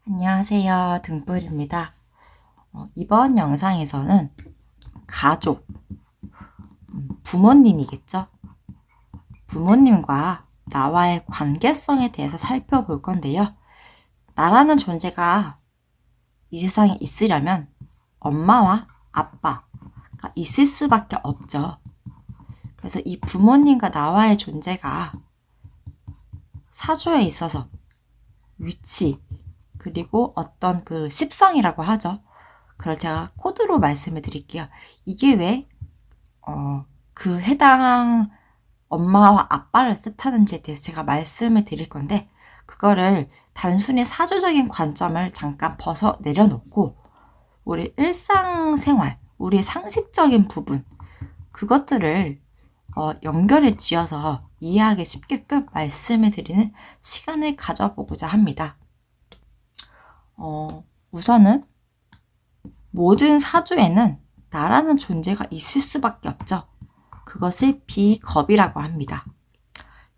안녕하세요. 등불입니다. 이번 영상에서는 가족, 부모님이겠죠? 부모님과 나와의 관계성에 대해서 살펴볼 건데요. 나라는 존재가 이 세상에 있으려면 엄마와 아빠가 있을 수밖에 없죠. 그래서 이 부모님과 나와의 존재가 사주에 있어서 위치, 그리고 어떤 그 십성이라고 하죠. 그걸 제가 코드로 말씀을 드릴게요. 이게 왜, 그 해당 엄마와 아빠를 뜻하는지에 대해서 제가 말씀을 드릴 건데, 그거를 단순히 사주적인 관점을 잠깐 벗어 내려놓고, 우리 일상생활, 우리 상식적인 부분, 그것들을 연결을 지어서 이해하기 쉽게끔 말씀을 드리는 시간을 가져보고자 합니다. 우선은 모든 사주에는 나라는 존재가 있을 수밖에 없죠. 그것을 비겁이라고 합니다.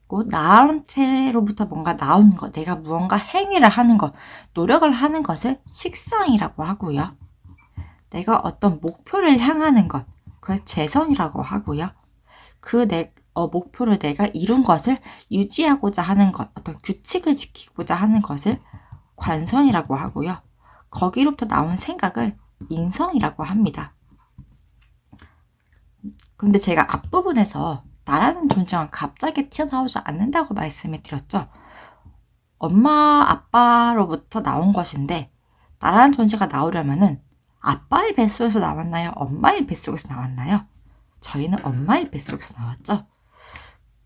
그리고 나한테로부터 뭔가 나오는 것, 내가 무언가 행위를 하는 것, 노력을 하는 것을 식상이라고 하고요. 내가 어떤 목표를 향하는 것, 그걸 재성이라고 하고요. 목표를 내가 이룬 것을 유지하고자 하는 것, 어떤 규칙을 지키고자 하는 것을 관성이라고 하고요. 거기로부터 나온 생각을 인성이라고 합니다. 근데 제가 앞부분에서 나라는 존재가 갑자기 튀어나오지 않는다고 말씀을 드렸죠. 엄마, 아빠로부터 나온 것인데 나라는 존재가 나오려면은 아빠의 뱃속에서 나왔나요? 엄마의 뱃속에서 나왔나요? 저희는 엄마의 뱃속에서 나왔죠.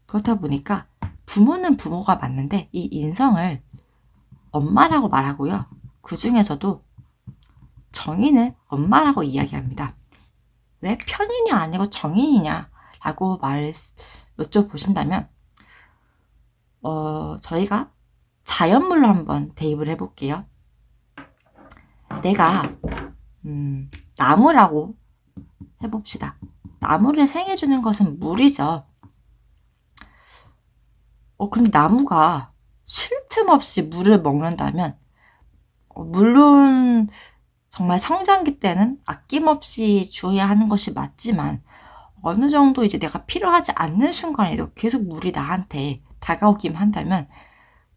그렇다 보니까 부모는 부모가 맞는데 이 인성을 엄마라고 말하고요. 그 중에서도 정인을 엄마라고 이야기합니다. 왜 편인이 아니고 정인이냐 라고 여쭤보신다면 저희가 자연물로 한번 대입을 해볼게요. 내가 나무라고 해봅시다. 나무를 생해주는 것은 물이죠. 근데 나무가 쉴 틈 없이 물을 먹는다면 물론 정말 성장기 때는 아낌없이 주어야 하는 것이 맞지만 어느 정도 이제 내가 필요하지 않는 순간에도 계속 물이 나한테 다가오기만 한다면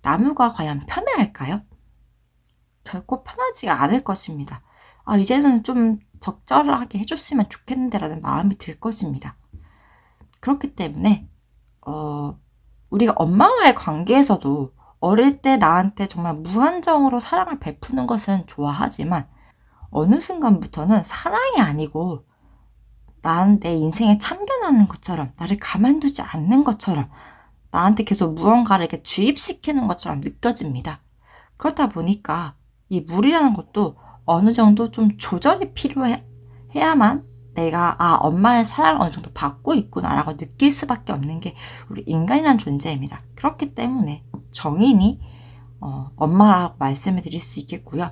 나무가 과연 편해할까요? 결코 편하지가 않을 것입니다. 이제는 좀 적절하게 해줬으면 좋겠는데 라는 마음이 들 것입니다. 그렇기 때문에 우리가 엄마와의 관계에서도 어릴 때 나한테 정말 무한정으로 사랑을 베푸는 것은 좋아하지만 어느 순간부터는 사랑이 아니고 난 내 인생에 참견하는 것처럼 나를 가만두지 않는 것처럼 나한테 계속 무언가를 이렇게 주입시키는 것처럼 느껴집니다. 그렇다 보니까 이 물이라는 것도 어느 정도 좀 조절이 필요해야만 내가 엄마의 사랑을 어느 정도 받고 있구나라고 느낄 수밖에 없는 게 우리 인간이라는 존재입니다. 그렇기 때문에 정인이 엄마라고 말씀을 드릴 수 있겠고요.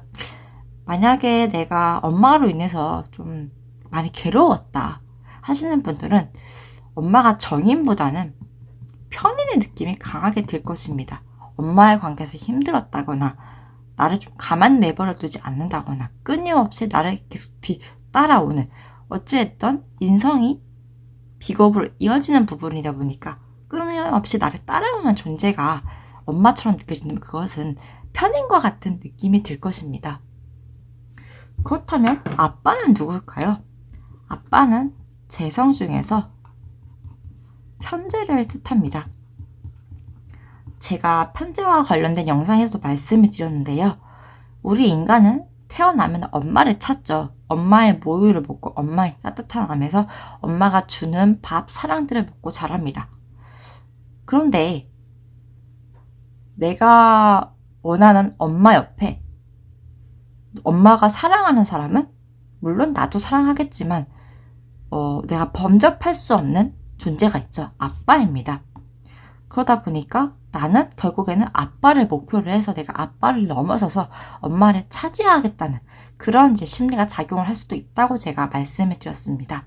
만약에 내가 엄마로 인해서 좀 많이 괴로웠다 하시는 분들은 엄마가 정인보다는 편인의 느낌이 강하게 들 것입니다. 엄마의 관계에서 힘들었다거나 나를 좀 가만 내버려 두지 않는다거나 끊임없이 나를 계속 따라오는 어찌됐든 인성이 비겁으로 이어지는 부분이다 보니까 끊임없이 나를 따라오는 존재가 엄마처럼 느껴지는 그것은 편인과 같은 느낌이 들 것입니다. 그렇다면 아빠는 누굴까요? 아빠는 재성 중에서 편재를 뜻합니다. 제가 편재와 관련된 영상에서도 말씀을 드렸는데요. 우리 인간은 태어나면 엄마를 찾죠. 엄마의 모유를 먹고 엄마의 따뜻한 암에서 엄마가 주는 밥, 사랑들을 먹고 자랍니다. 그런데 내가 원하는 엄마 옆에 엄마가 사랑하는 사람은 물론 나도 사랑하겠지만 내가 범접할 수 없는 존재가 있죠. 아빠입니다. 그러다 보니까 나는 결국에는 아빠를 목표로 해서 내가 아빠를 넘어서서 엄마를 차지하겠다는 그런 이제 심리가 작용을 할 수도 있다고 제가 말씀을 드렸습니다.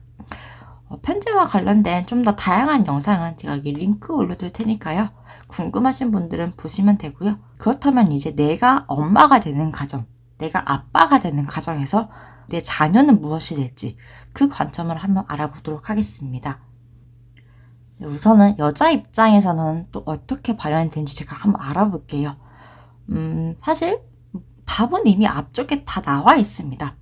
편지와 관련된 좀 더 다양한 영상은 제가 여기 링크 올려둘 테니까요. 궁금하신 분들은 보시면 되고요. 그렇다면 이제 내가 엄마가 되는 가정, 내가 아빠가 되는 가정에서 내 자녀는 무엇이 될지 그 관점을 한번 알아보도록 하겠습니다. 우선은 여자 입장에서는 또 어떻게 발현되는지 제가 한번 알아볼게요. 사실 답은 이미 앞쪽에 다 나와 있습니다.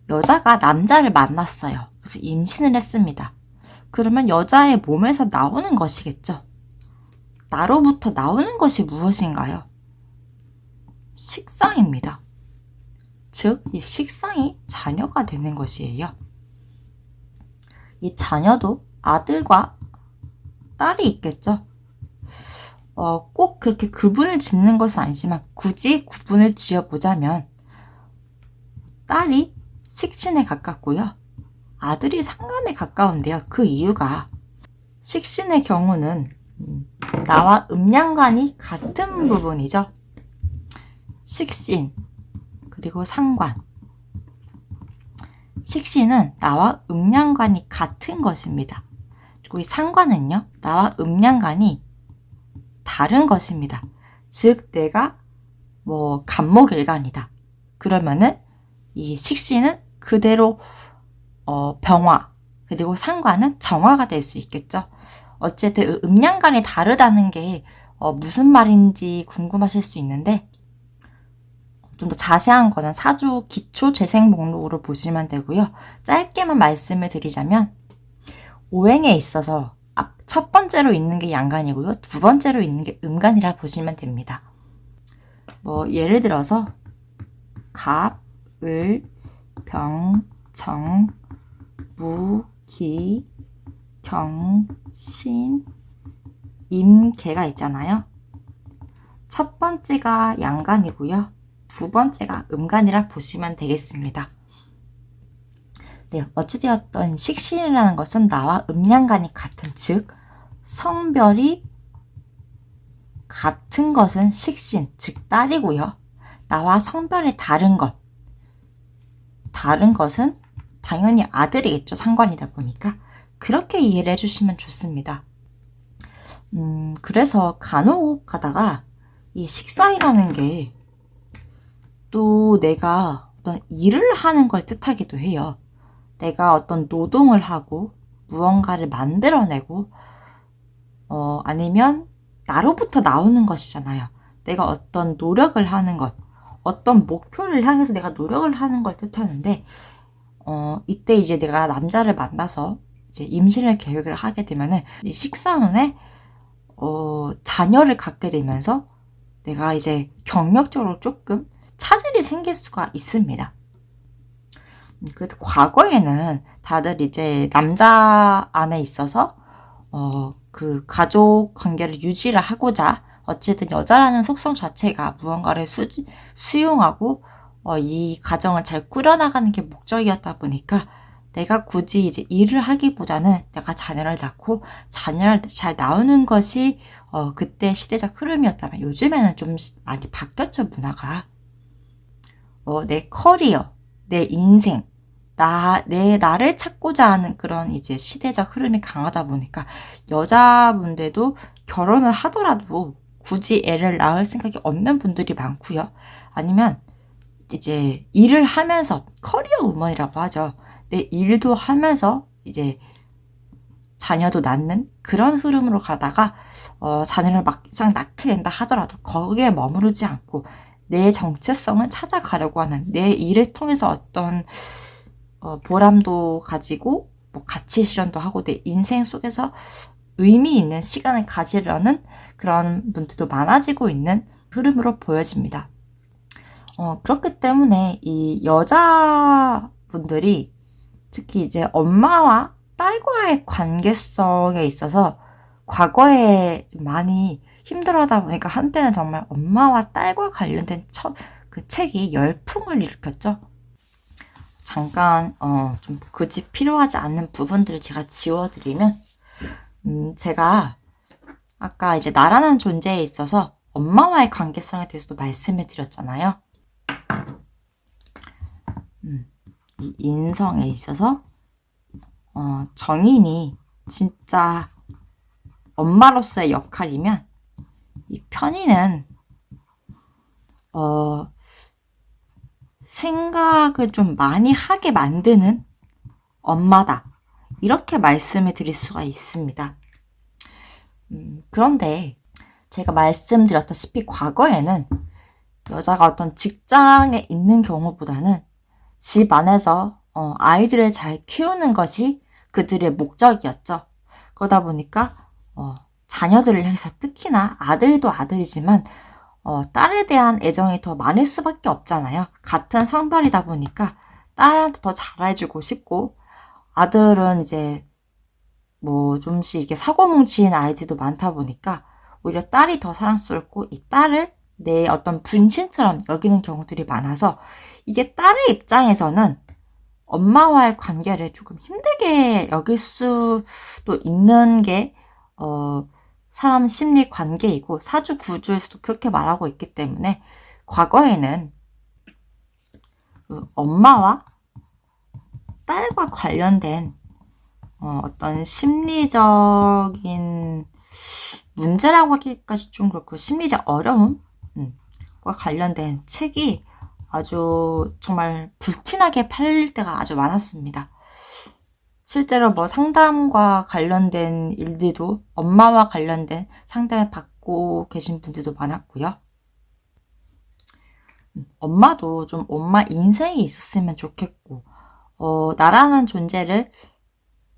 여자가 남자를 만났어요. 그래서 임신을 했습니다. 그러면 여자의 몸에서 나오는 것이겠죠. 나로부터 나오는 것이 무엇인가요? 식상입니다. 즉, 이 식상이 자녀가 되는 것이에요. 이 자녀도 아들과 딸이 있겠죠. 꼭 그렇게 구분을 짓는 것은 아니지만 굳이 구분을 지어보자면 딸이 식신에 가깝고요. 아들이 상간에 가까운데요. 그 이유가 식신의 경우는 나와 음양관이 같은 부분이죠. 식신 그리고 상관. 식신은 나와 음양관이 같은 것입니다. 그리고 이 상관은요. 나와 음양관이 다른 것입니다. 즉 내가 간목일간이다. 그러면은 이 식신은 그대로 병화 그리고 상관은 정화가 될 수 있겠죠. 어쨌든 음양간이 다르다는 게 무슨 말인지 궁금하실 수 있는데 좀 더 자세한 거는 사주 기초 재생 목록으로 보시면 되고요. 짧게만 말씀을 드리자면 오행에 있어서 첫 번째로 있는 게 양간이고요. 두 번째로 있는 게 음간이라 보시면 됩니다. 예를 들어서 갑, 을, 병, 정, 무, 기, 경, 신, 임, 개가 있잖아요. 첫 번째가 양간이고요. 두 번째가 음간이라 보시면 되겠습니다. 네, 어찌되었던 식신이라는 것은 나와 음양간이 같은, 즉 성별이 같은 것은 식신, 즉 딸이고요. 나와 성별이 다른 것은 당연히 아들이겠죠. 상관이다 보니까. 그렇게 이해를 해주시면 좋습니다. 그래서 간혹 가다가 이 식상이라는 게 또 내가 어떤 일을 하는 걸 뜻하기도 해요. 내가 어떤 노동을 하고 무언가를 만들어내고 아니면 나로부터 나오는 것이잖아요. 내가 어떤 노력을 하는 것, 어떤 목표를 향해서 내가 노력을 하는 걸 뜻하는데 이때 이제 내가 남자를 만나서 이제 임신을 계획을 하게 되면은 이 식상운에 자녀를 갖게 되면서 내가 이제 경력적으로 조금 차질이 생길 수가 있습니다. 그래서 과거에는 다들 이제 남자 안에 있어서 그 가족 관계를 유지를 하고자 어쨌든 여자라는 속성 자체가 무언가를 수용하고 이 가정을 잘 꾸려나가는 게 목적이었다 보니까 내가 굳이 이제 일을 하기보다는 내가 자녀를 낳고 자녀를 잘 낳는 것이 그때 시대적 흐름이었다면 요즘에는 좀 많이 바뀌었죠, 문화가. 내 커리어, 내 인생, 나를 찾고자 하는 그런 이제 시대적 흐름이 강하다 보니까 여자분들도 결혼을 하더라도 굳이 애를 낳을 생각이 없는 분들이 많고요. 아니면 이제 일을 하면서 커리어 우먼이라고 하죠. 내 일도 하면서 이제 자녀도 낳는 그런 흐름으로 가다가 자녀를 막상 낳게 된다 하더라도 거기에 머무르지 않고 내 정체성을 찾아가려고 하는 내 일을 통해서 어떤 보람도 가지고 가치 실현도 하고 내 인생 속에서 의미 있는 시간을 가지려는 그런 분들도 많아지고 있는 흐름으로 보여집니다. 그렇기 때문에 이 여자분들이 특히 이제 엄마와 딸과의 관계성에 있어서 과거에 많이 힘들어하다 보니까 한때는 정말 엄마와 딸과 관련된 그 책이 열풍을 일으켰죠. 잠깐 좀 굳이 필요하지 않는 부분들을 제가 지워드리면 제가 아까 이제 나라는 존재에 있어서 엄마와의 관계성에 대해서도 말씀을 드렸잖아요. 이 인성에 있어서 정인이 진짜 엄마로서의 역할이면 이 편의는 생각을 좀 많이 하게 만드는 엄마다. 이렇게 말씀을 드릴 수가 있습니다. 그런데 제가 말씀드렸다시피 과거에는 여자가 어떤 직장에 있는 경우보다는 집 안에서 아이들을 잘 키우는 것이 그들의 목적이었죠. 그러다 보니까 자녀들을 향해서 특히나 아들도 아들이지만 딸에 대한 애정이 더 많을 수밖에 없잖아요. 같은 성별이다 보니까 딸한테 더 잘해주고 싶고 아들은 이제 뭐 좀씩 이게 사고뭉치인 아이들도 많다 보니까 오히려 딸이 더 사랑스럽고 이 딸을 내 어떤 분신처럼 여기는 경우들이 많아서 이게 딸의 입장에서는 엄마와의 관계를 조금 힘들게 여길 수도 있는 게 사람 심리 관계이고 사주 구조에서도 그렇게 말하고 있기 때문에 과거에는 엄마와 딸과 관련된 어떤 심리적인 문제라고 하기까지 좀 그렇고 심리적 어려움과 관련된 책이 아주 정말 불티나게 팔릴 때가 아주 많았습니다. 실제로 뭐 상담과 관련된 일들도 엄마와 관련된 상담을 받고 계신 분들도 많았고요. 엄마도 좀 엄마 인생이 있었으면 좋겠고 나라는 존재를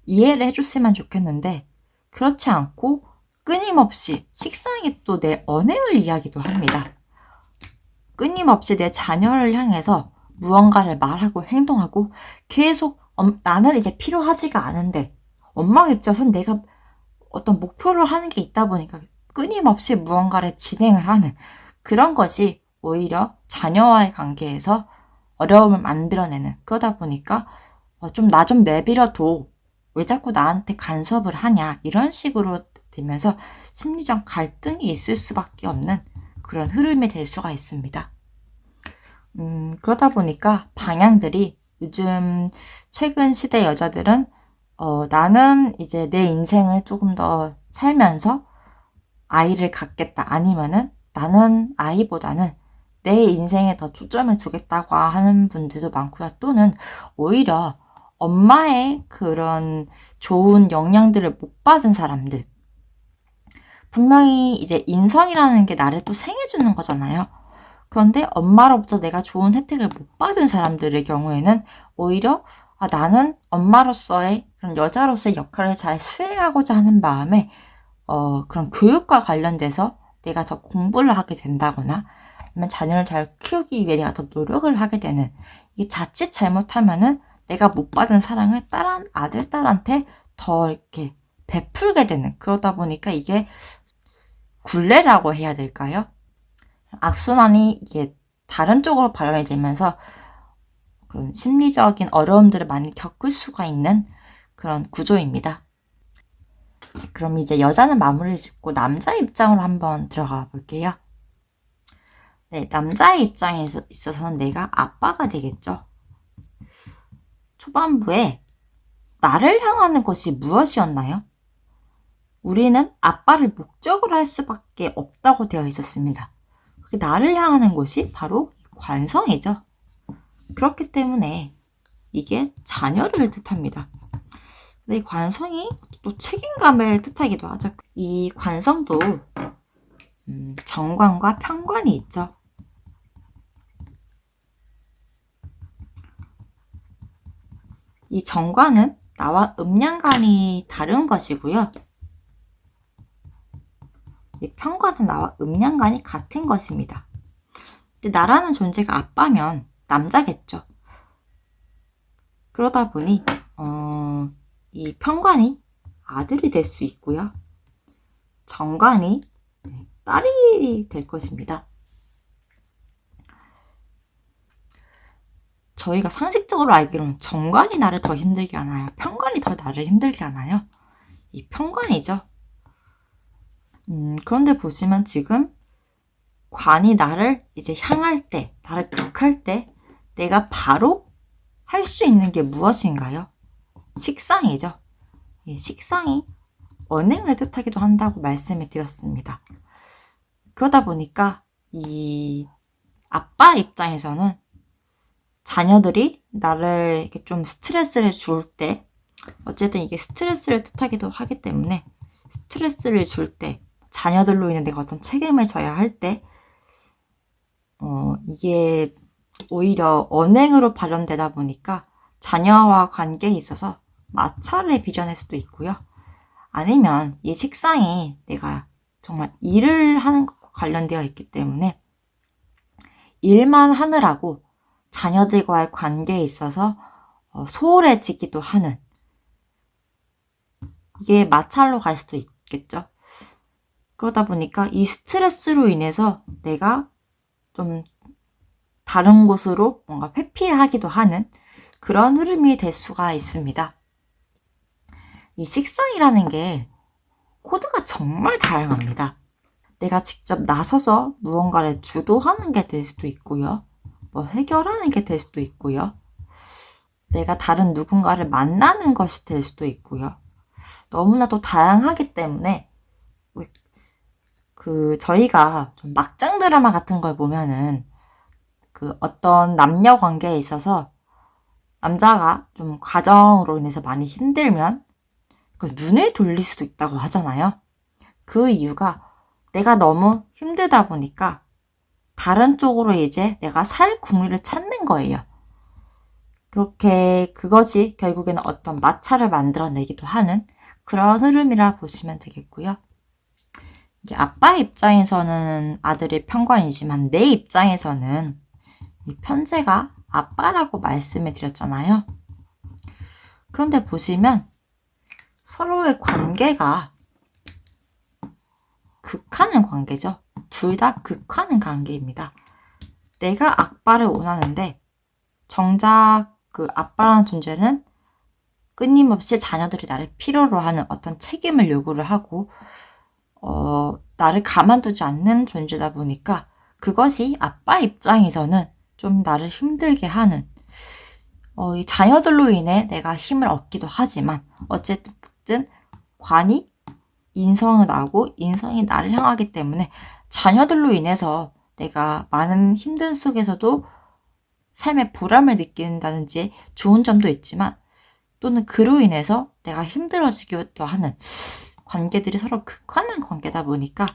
이해를 해줬으면 좋겠는데 그렇지 않고 끊임없이 식상하게 또 내 언행을 이야기도 합니다. 끊임없이 내 자녀를 향해서 무언가를 말하고 행동하고 계속 나는 이제 필요하지가 않은데 엄마 입장에선 내가 어떤 목표를 하는 게 있다 보니까 끊임없이 무언가를 진행을 하는 그런 것이 오히려 자녀와의 관계에서 어려움을 만들어내는 그러다 보니까 좀 나 좀 내버려둬 왜 자꾸 나한테 간섭을 하냐 이런 식으로 되면서 심리적 갈등이 있을 수밖에 없는 그런 흐름이 될 수가 있습니다. 그러다 보니까 방향들이 요즘 최근 시대 여자들은 나는 이제 내 인생을 조금 더 살면서 아이를 갖겠다 아니면은 나는 아이보다는 내 인생에 더 초점을 두겠다고 하는 분들도 많고요. 또는 오히려 엄마의 그런 좋은 영향들을 못 받은 사람들. 분명히 이제 인성이라는 게 나를 또 생해주는 거잖아요. 그런데 엄마로부터 내가 좋은 혜택을 못 받은 사람들의 경우에는 오히려 나는 엄마로서의 그런 여자로서의 역할을 잘 수행하고자 하는 마음에 그런 교육과 관련돼서 내가 더 공부를 하게 된다거나 아니면 자녀를 잘 키우기 위해 내가 더 노력을 하게 되는 이게 자칫 잘못하면은 내가 못 받은 사랑을 아들, 딸한테 더 이렇게 베풀게 되는 그러다 보니까 이게 굴레라고 해야 될까요? 악순환이 이게 다른 쪽으로 발현이 되면서 그런 심리적인 어려움들을 많이 겪을 수가 있는 그런 구조입니다. 그럼 이제 여자는 마무리를 짓고 남자 입장으로 한번 들어가 볼게요. 네, 남자의 입장에 있어서는 내가 아빠가 되겠죠. 초반부에 나를 향하는 것이 무엇이었나요? 우리는 아빠를 목적으로 할 수밖에 없다고 되어 있었습니다. 나를 향하는 것이 바로 관성이죠. 그렇기 때문에 이게 자녀를 뜻합니다. 근데 이 관성이 또 책임감을 뜻하기도 하죠. 이 관성도 정관과 편관이 있죠. 이 정관은 나와 음양관이 다른 것이고요. 이 편관은 나와 음양관이 같은 것입니다. 근데 나라는 존재가 아빠면 남자겠죠. 그러다 보니 이 편관이 아들이 될 수 있고요. 정관이 딸이 될 것입니다. 저희가 상식적으로 알기로는 정관이 나를 더 힘들게 하나요? 편관이 더 나를 힘들게 하나요? 이 편관이죠. 그런데 보시면 지금 관이 나를 이제 향할 때, 나를 극할 때 내가 바로 할 수 있는 게 무엇인가요? 식상이죠. 이 식상이 언행을 뜻하기도 한다고 말씀을 드렸습니다. 그러다 보니까 이 아빠 입장에서는 자녀들이 나를 이렇게 좀 스트레스를 줄 때, 어쨌든 이게 스트레스를 뜻하기도 하기 때문에 스트레스를 줄 때, 자녀들로 인해 내가 어떤 책임을 져야 할 때, 이게 오히려 언행으로 발현되다 보니까 자녀와 관계에 있어서 마찰을 빚어낼 수도 있고요. 아니면 이 식상이 내가 정말 일을 하는 것과 관련되어 있기 때문에 일만 하느라고 자녀들과의 관계에 있어서 소홀해지기도 하는, 이게 마찰로 갈 수도 있겠죠. 그러다 보니까 이 스트레스로 인해서 내가 좀 다른 곳으로 뭔가 회피하기도 하는 그런 흐름이 될 수가 있습니다. 이 식상이라는 게 코드가 정말 다양합니다. 내가 직접 나서서 무언가를 주도하는 게 될 수도 있고요. 뭐 해결하는 게 될 수도 있고요. 내가 다른 누군가를 만나는 것이 될 수도 있고요. 너무나도 다양하기 때문에 저희가 좀 막장 드라마 같은 걸 보면은 어떤 남녀 관계에 있어서 남자가 좀 가정으로 인해서 많이 힘들면 눈을 돌릴 수도 있다고 하잖아요. 그 이유가 내가 너무 힘들다 보니까 다른 쪽으로 이제 내가 살 국리를 찾는 거예요. 그렇게 그것이 결국에는 어떤 마찰을 만들어내기도 하는 그런 흐름이라 보시면 되겠고요. 아빠 입장에서는 아들의 편관이지만 내 입장에서는 이 편재가 아빠라고 말씀을 드렸잖아요. 그런데 보시면 서로의 관계가 극하는 관계죠. 둘 다 극하는 관계입니다. 내가 아빠를 원하는데 정작 그 아빠라는 존재는 끊임없이 자녀들이 나를 필요로 하는 어떤 책임을 요구를 하고 나를 가만두지 않는 존재다 보니까 그것이 아빠 입장에서는 좀 나를 힘들게 하는, 이 자녀들로 인해 내가 힘을 얻기도 하지만 어쨌든 관이 인성을 나고 인성이 나를 향하기 때문에 자녀들로 인해서 내가 많은 힘든 속에서도 삶의 보람을 느낀다든지 좋은 점도 있지만 또는 그로 인해서 내가 힘들어지기도 하는 관계들이 서로 극하는 관계다 보니까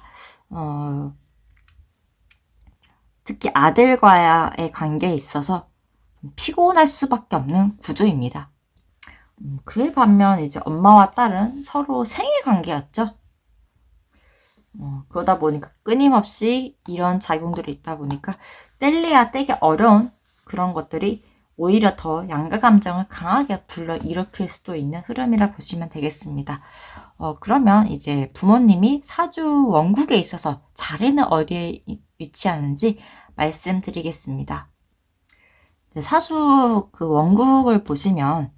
특히 아들과의 관계에 있어서 피곤할 수밖에 없는 구조입니다. 그에 반면 이제 엄마와 딸은 서로 생애 관계였죠. 그러다 보니까 끊임없이 이런 작용들이 있다 보니까 뗄래야 떼기 어려운 그런 것들이 오히려 더 양가 감정을 강하게 불러일으킬 수도 있는 흐름이라 보시면 되겠습니다. 그러면 이제 부모님이 사주 원국에 있어서 자리는 어디에 위치하는지 말씀드리겠습니다. 사주 그 원국을 보시면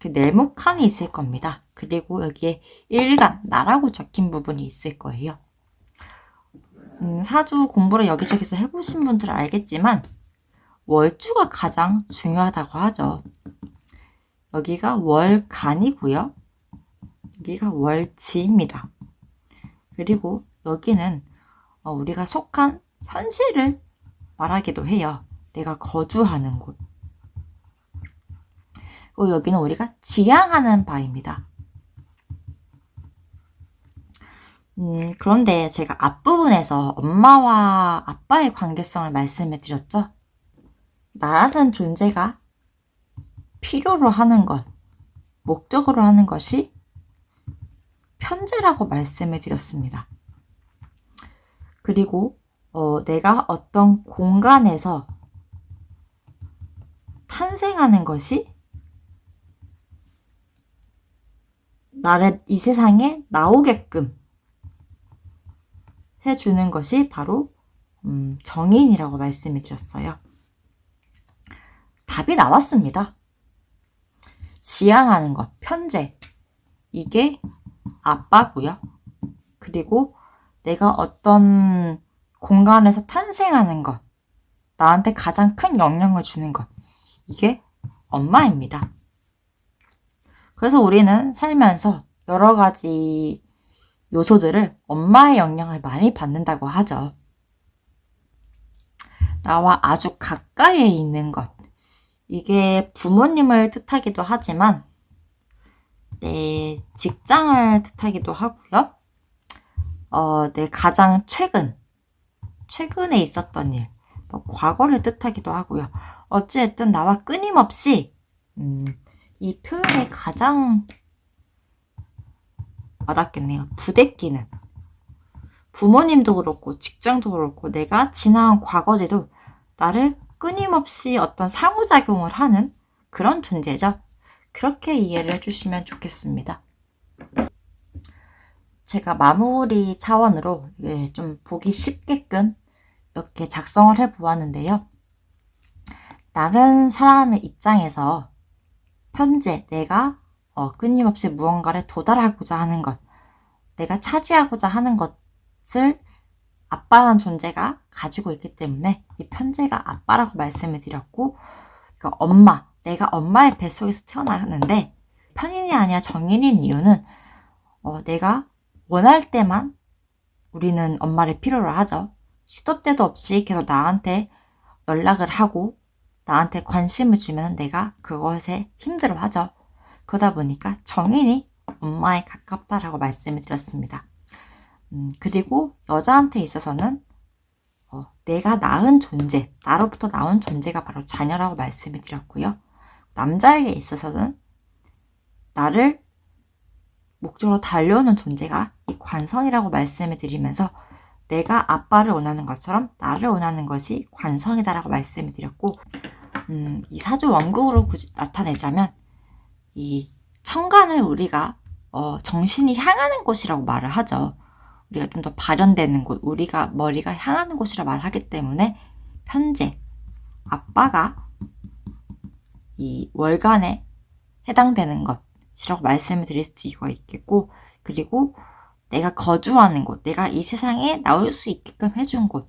네모 칸이 있을 겁니다. 그리고 여기에 일간, 나라고 적힌 부분이 있을 거예요. 사주 공부를 여기저기서 해보신 분들은 알겠지만 월주가 가장 중요하다고 하죠. 여기가 월간이고요. 여기가 월지입니다. 그리고 여기는 우리가 속한 현실을 말하기도 해요. 내가 거주하는 곳. 그리고 여기는 우리가 지향하는 바입니다. 그런데 제가 앞부분에서 엄마와 아빠의 관계성을 말씀을 드렸죠. 나라는 존재가 필요로 하는 것, 목적으로 하는 것이 편재라고 말씀을 드렸습니다. 그리고 내가 어떤 공간에서 탄생하는 것이 나를 이 세상에 나오게끔 해주는 것이 바로 정인이라고 말씀을 드렸어요. 답이 나왔습니다. 지향하는 것, 편재. 이게 아빠고요. 그리고 내가 어떤 공간에서 탄생하는 것, 나한테 가장 큰 영향을 주는 것, 이게 엄마입니다. 그래서 우리는 살면서 여러 가지 요소들을 엄마의 영향을 많이 받는다고 하죠. 나와 아주 가까이에 있는 것. 이게 부모님을 뜻하기도 하지만 내 직장을 뜻하기도 하고요. 내 가장 최근에 있었던 일, 뭐 과거를 뜻하기도 하고요. 어찌됐든 나와 끊임없이 이 표현이 가장 와닿겠네요. 부대끼는. 부모님도 그렇고 직장도 그렇고 내가 지나온 과거에도 나를 끊임없이 어떤 상호작용을 하는 그런 존재죠. 그렇게 이해를 해주시면 좋겠습니다. 제가 마무리 차원으로 좀 보기 쉽게끔 이렇게 작성을 해보았는데요. 다른 사람의 입장에서 현재 내가 끊임없이 무언가를 도달하고자 하는 것, 내가 차지하고자 하는 것을 아빠라는 존재가 가지고 있기 때문에 이 편재가 아빠라고 말씀을 드렸고, 그러니까 엄마, 내가 엄마의 뱃속에서 태어났는데 편인이 아니라 정인인 이유는 내가 원할 때만 우리는 엄마를 필요로 하죠. 시도 때도 없이 계속 나한테 연락을 하고 나한테 관심을 주면 내가 그것에 힘들어하죠. 그러다 보니까 정인이 엄마에 가깝다라고 말씀을 드렸습니다. 그리고 여자한테 있어서는 내가 낳은 존재, 나로부터 나온 존재가 바로 자녀라고 말씀을 드렸고요. 남자에게 있어서는 나를 목적으로 달려오는 존재가 이 관성이라고 말씀을 드리면서 내가 아빠를 원하는 것처럼 나를 원하는 것이 관성이다라고 말씀을 드렸고, 이 사주 원국으로 나타내자면 이 천간을 우리가 정신이 향하는 곳이라고 말을 하죠. 우리가 좀 더 발현되는 곳, 우리가 머리가 향하는 곳이라 말하기 때문에 편재, 아빠가 이 월간에 해당되는 것이라고 말씀을 드릴 수 있겠고, 그리고 내가 거주하는 곳, 내가 이 세상에 나올 수 있게끔 해준 곳,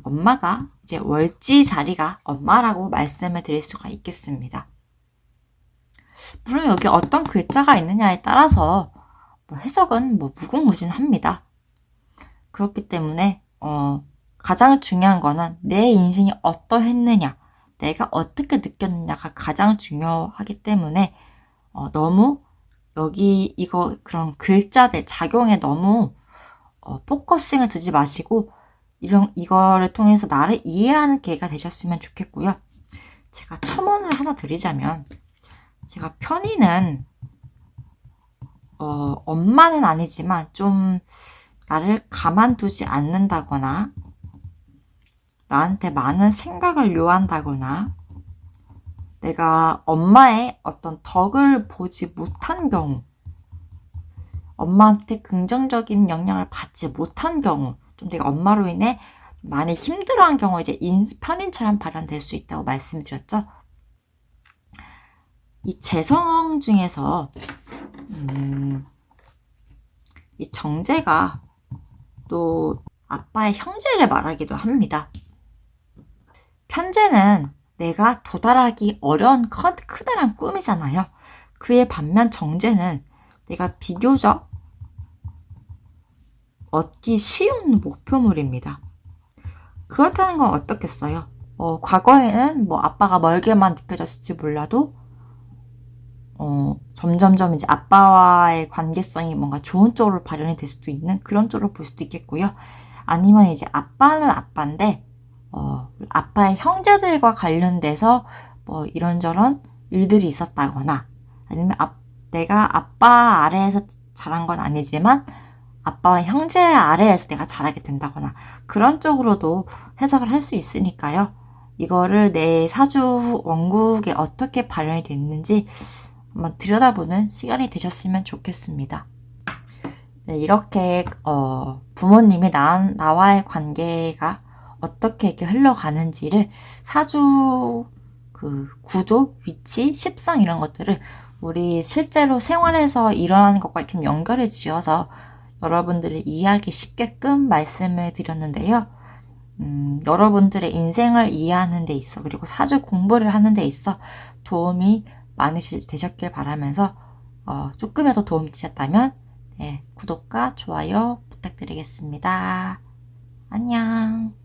엄마가 이제 월지 자리가 엄마라고 말씀을 드릴 수가 있겠습니다. 물론 여기 어떤 글자가 있느냐에 따라서 해석은 무궁무진합니다. 그렇기 때문에 가장 중요한 거는 내 인생이 어떠했느냐, 내가 어떻게 느꼈느냐가 가장 중요하기 때문에 너무 여기 그런 글자들 작용에 너무 포커싱을 두지 마시고 이거를 통해서 나를 이해하는 기회가 되셨으면 좋겠고요. 제가 첨언을 하나 드리자면, 제가 편의는 엄마는 아니지만 좀 나를 가만두지 않는다거나 나한테 많은 생각을 요한다거나 내가 엄마의 어떤 덕을 보지 못한 경우, 엄마한테 긍정적인 영향을 받지 못한 경우, 좀 내가 엄마로 인해 많이 힘들어한 경우 이제 편인처럼 발현될 수 있다고 말씀드렸죠. 이 재성 중에서 이 정제가 또 아빠의 형제를 말하기도 합니다. 편제는 내가 도달하기 어려운 크다란 꿈이잖아요. 그에 반면 정제는 내가 비교적 얻기 쉬운 목표물입니다. 그렇다는 건 어떻겠어요? 과거에는 아빠가 멀게만 느껴졌을지 몰라도 점점점 이제 아빠와의 관계성이 뭔가 좋은 쪽으로 발현이 될 수도 있는 그런 쪽으로 볼 수도 있겠고요. 아니면 이제 아빠는 아빠인데 아빠의 형제들과 관련돼서 이런저런 일들이 있었다거나, 아니면 내가 아빠 아래에서 자란 건 아니지만 아빠와 형제 아래에서 내가 자라게 된다거나 그런 쪽으로도 해석을 할 수 있으니까요. 이거를 내 사주 원국에 어떻게 발현이 됐는지 한번 들여다보는 시간이 되셨으면 좋겠습니다. 네, 이렇게 부모님이 나와의 관계가 어떻게 이렇게 흘러가는지를 사주 구조, 위치, 십상 이런 것들을 우리 실제로 생활에서 일어나는 것과 좀 연결을 지어서 여러분들이 이해하기 쉽게끔 말씀을 드렸는데요. 여러분들의 인생을 이해하는 데 있어, 그리고 사주 공부를 하는 데 있어 도움이 많이 되셨길 바라면서 조금이라도 도움이 되셨다면 구독과 좋아요 부탁드리겠습니다. 안녕.